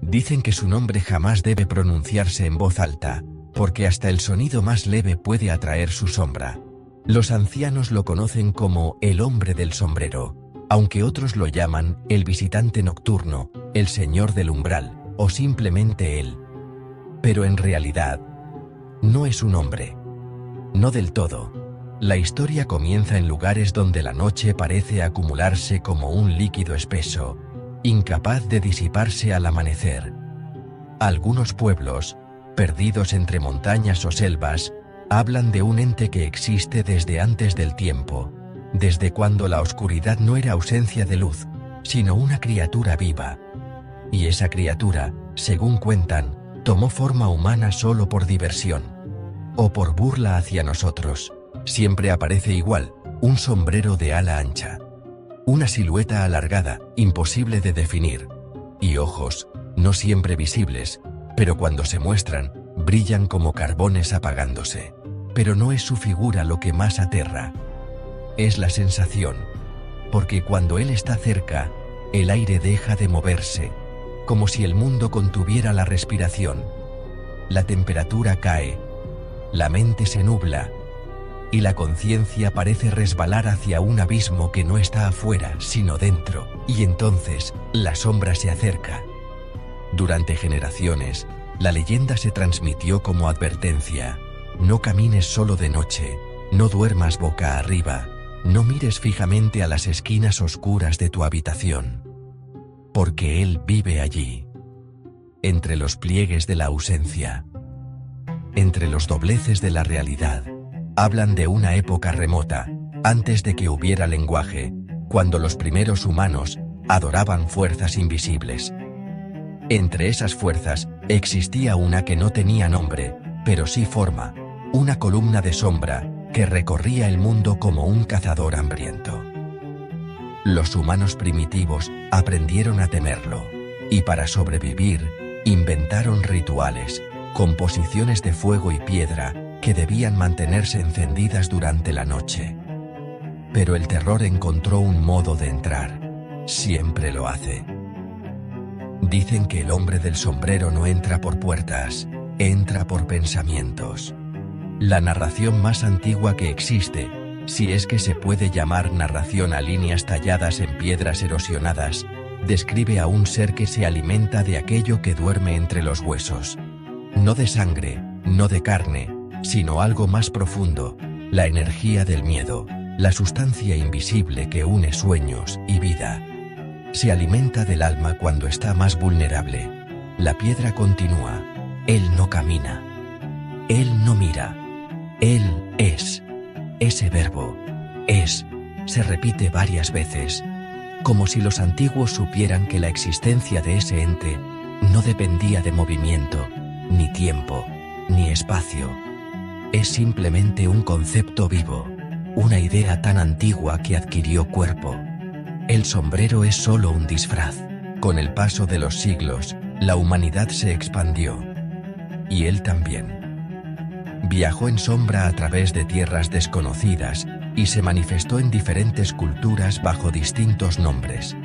Dicen que su nombre jamás debe pronunciarse en voz alta, porque hasta el sonido más leve puede atraer su sombra. Los ancianos lo conocen como el hombre del sombrero, aunque otros lo llaman el visitante nocturno, el señor del umbral, o simplemente él. Pero en realidad, no es un hombre. No del todo. La historia comienza en lugares donde la noche parece acumularse como un líquido espeso, incapaz de disiparse al amanecer. Algunos pueblos, perdidos entre montañas o selvas, hablan de un ente que existe desde antes del tiempo, desde cuando la oscuridad no era ausencia de luz, sino una criatura viva. Y esa criatura, según cuentan, tomó forma humana solo por diversión, o por burla hacia nosotros. Siempre aparece igual, un sombrero de ala ancha, una silueta alargada, imposible de definir, y ojos, no siempre visibles, pero cuando se muestran, brillan como carbones apagándose. Pero no es su figura lo que más aterra. Es la sensación, porque cuando él está cerca, el aire deja de moverse, como si el mundo contuviera la respiración. La temperatura cae, la mente se nubla, y la conciencia parece resbalar hacia un abismo que no está afuera, sino dentro, y entonces la sombra se acerca. Durante generaciones, la leyenda se transmitió como advertencia: no camines solo de noche, no duermas boca arriba, no mires fijamente a las esquinas oscuras de tu habitación. Porque él vive allí, entre los pliegues de la ausencia, entre los dobleces de la realidad. Hablan de una época remota, antes de que hubiera lenguaje, cuando los primeros humanos adoraban fuerzas invisibles. Entre esas fuerzas existía una que no tenía nombre, pero sí forma, una columna de sombra que recorría el mundo como un cazador hambriento. Los humanos primitivos aprendieron a temerlo, y para sobrevivir, inventaron rituales, composiciones de fuego y piedra que debían mantenerse encendidas durante la noche. Pero el terror encontró un modo de entrar. Siempre lo hace. Dicen que el hombre del sombrero no entra por puertas, entra por pensamientos. La narración más antigua que existe, si es que se puede llamar narración a líneas talladas en piedras erosionadas, describe a un ser que se alimenta de aquello que duerme entre los huesos. No de sangre, no de carne, sino algo más profundo, la energía del miedo, la sustancia invisible que une sueños y vida. Se alimenta del alma cuando está más vulnerable. La piedra continúa. Él no camina. Él no mira. Él es. Ese verbo, es, se repite varias veces, como si los antiguos supieran que la existencia de ese ente no dependía de movimiento, ni tiempo, ni espacio. Es simplemente un concepto vivo, una idea tan antigua que adquirió cuerpo. El sombrero es solo un disfraz. Con el paso de los siglos, la humanidad se expandió. Y él también. Viajó en sombra a través de tierras desconocidas y se manifestó en diferentes culturas bajo distintos nombres.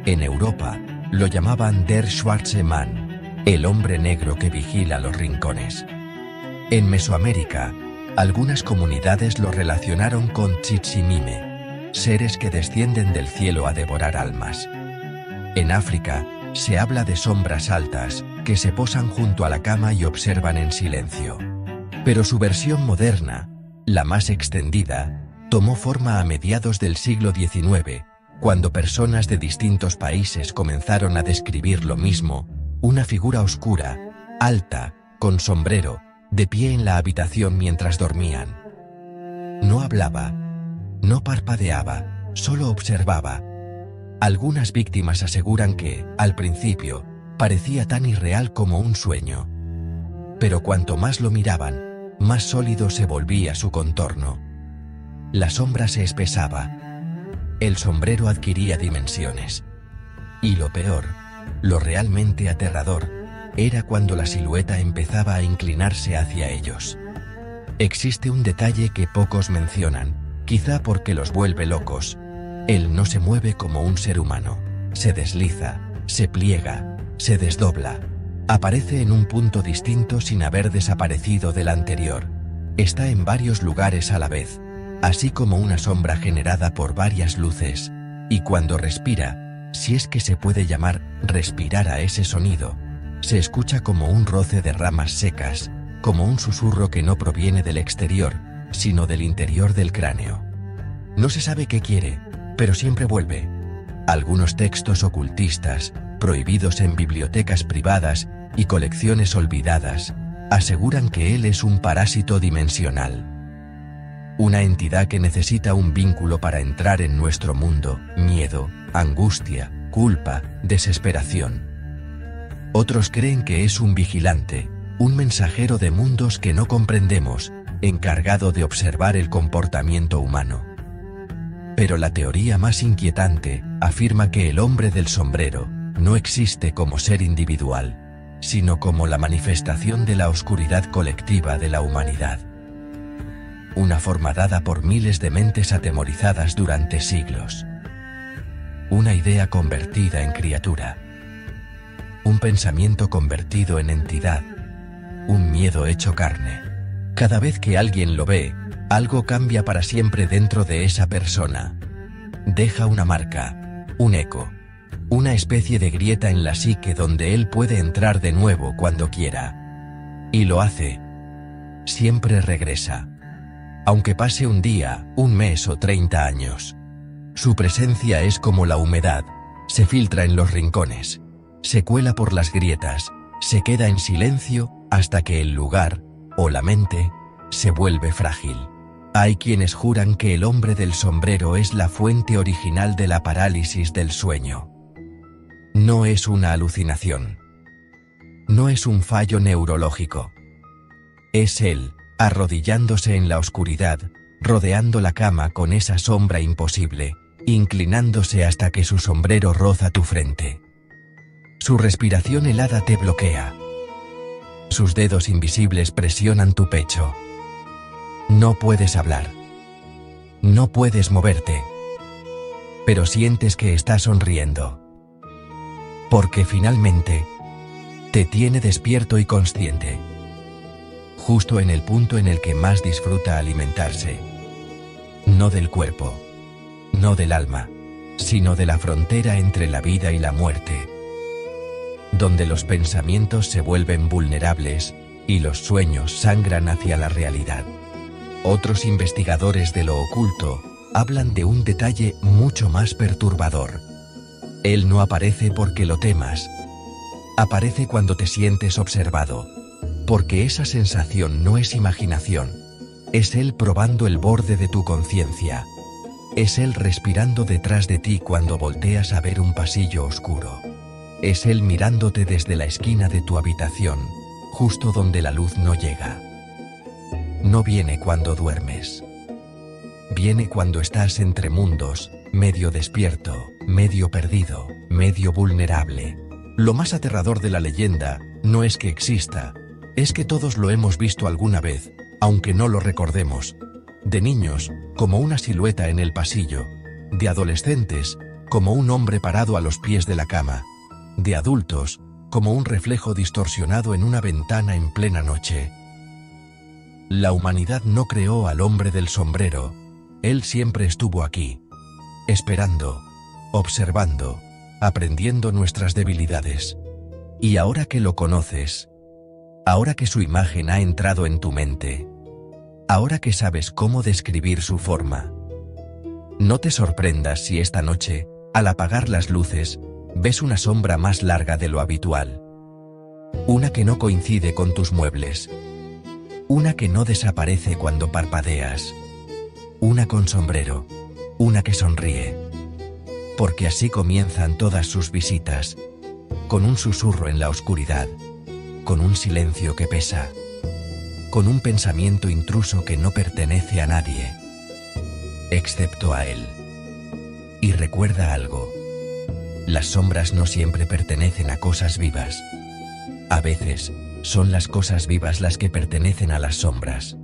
En Europa, lo llamaban Der Schwarze Mann, el hombre negro que vigila los rincones. En Mesoamérica, algunas comunidades lo relacionaron con Tzitzimime, seres que descienden del cielo a devorar almas. En África, se habla de sombras altas, que se posan junto a la cama y observan en silencio. Pero su versión moderna, la más extendida, tomó forma a mediados del siglo XIX, cuando personas de distintos países comenzaron a describir lo mismo: una figura oscura, alta, con sombrero, de pie en la habitación mientras dormían. No hablaba, no parpadeaba, solo observaba. Algunas víctimas aseguran que, al principio, parecía tan irreal como un sueño. Pero cuanto más lo miraban, más sólido se volvía su contorno. La sombra se espesaba. El sombrero adquiría dimensiones. Y lo peor, lo realmente aterrador, era cuando la silueta empezaba a inclinarse hacia ellos. Existe un detalle que pocos mencionan, quizá porque los vuelve locos. Él no se mueve como un ser humano. Se desliza, se pliega, Se desdobla. Aparece en un punto distinto sin haber desaparecido del anterior. Está en varios lugares a la vez, así como una sombra generada por varias luces, y cuando respira, si es que se puede llamar respirar a ese sonido, se escucha como un roce de ramas secas, como un susurro que no proviene del exterior, sino del interior del cráneo. No se sabe qué quiere, pero siempre vuelve. Algunos textos ocultistas, prohibidos en bibliotecas privadas y colecciones olvidadas, aseguran que él es un parásito dimensional. Una entidad que necesita un vínculo para entrar en nuestro mundo, miedo, angustia, culpa, desesperación. Otros creen que es un vigilante, un mensajero de mundos que no comprendemos, encargado de observar el comportamiento humano. Pero la teoría más inquietante afirma que el hombre del sombrero no existe como ser individual, sino como la manifestación de la oscuridad colectiva de la humanidad. Una forma dada por miles de mentes atemorizadas durante siglos. Una idea convertida en criatura. Un pensamiento convertido en entidad. Un miedo hecho carne. Cada vez que alguien lo ve, algo cambia para siempre dentro de esa persona. Deja una marca, un eco, una especie de grieta en la psique donde él puede entrar de nuevo cuando quiera. Y lo hace. Siempre regresa. Aunque pase un día, un mes o 30 años. Su presencia es como la humedad, se filtra en los rincones, se cuela por las grietas, se queda en silencio hasta que el lugar, o la mente, se vuelve frágil. Hay quienes juran que el hombre del sombrero es la fuente original de la parálisis del sueño. No es una alucinación. No es un fallo neurológico. Es él, arrodillándose en la oscuridad, rodeando la cama con esa sombra imposible, inclinándose hasta que su sombrero roza tu frente. Su respiración helada te bloquea. Sus dedos invisibles presionan tu pecho. No puedes hablar. No puedes moverte. Pero sientes que está sonriendo. Porque finalmente, te tiene despierto y consciente. Justo en el punto en el que más disfruta alimentarse. No del cuerpo, no del alma, sino de la frontera entre la vida y la muerte. Donde los pensamientos se vuelven vulnerables y los sueños sangran hacia la realidad. Otros investigadores de lo oculto hablan de un detalle mucho más perturbador. Él no aparece porque lo temas. Aparece cuando te sientes observado. Porque esa sensación no es imaginación, es él probando el borde de tu conciencia. Es él respirando detrás de ti cuando volteas a ver un pasillo oscuro. Es él mirándote desde la esquina de tu habitación, justo donde la luz no llega. No viene cuando duermes. Viene cuando estás entre mundos, medio despierto, medio perdido, medio vulnerable. Lo más aterrador de la leyenda no es que exista, es que todos lo hemos visto alguna vez, aunque no lo recordemos. De niños, como una silueta en el pasillo. De adolescentes, como un hombre parado a los pies de la cama. De adultos, como un reflejo distorsionado en una ventana en plena noche. La humanidad no creó al hombre del sombrero. Él siempre estuvo aquí, esperando, observando, aprendiendo nuestras debilidades. Y ahora que lo conoces, ahora que su imagen ha entrado en tu mente, ahora que sabes cómo describir su forma, no te sorprendas si esta noche, al apagar las luces, ves una sombra más larga de lo habitual. Una que no coincide con tus muebles. Una que no desaparece cuando parpadeas. Una con sombrero. Una que sonríe. Porque así comienzan todas sus visitas. Con un susurro en la oscuridad. Con un silencio que pesa. Con un pensamiento intruso que no pertenece a nadie. Excepto a él. Y recuerda algo. Las sombras no siempre pertenecen a cosas vivas. A veces, son las cosas vivas las que pertenecen a las sombras.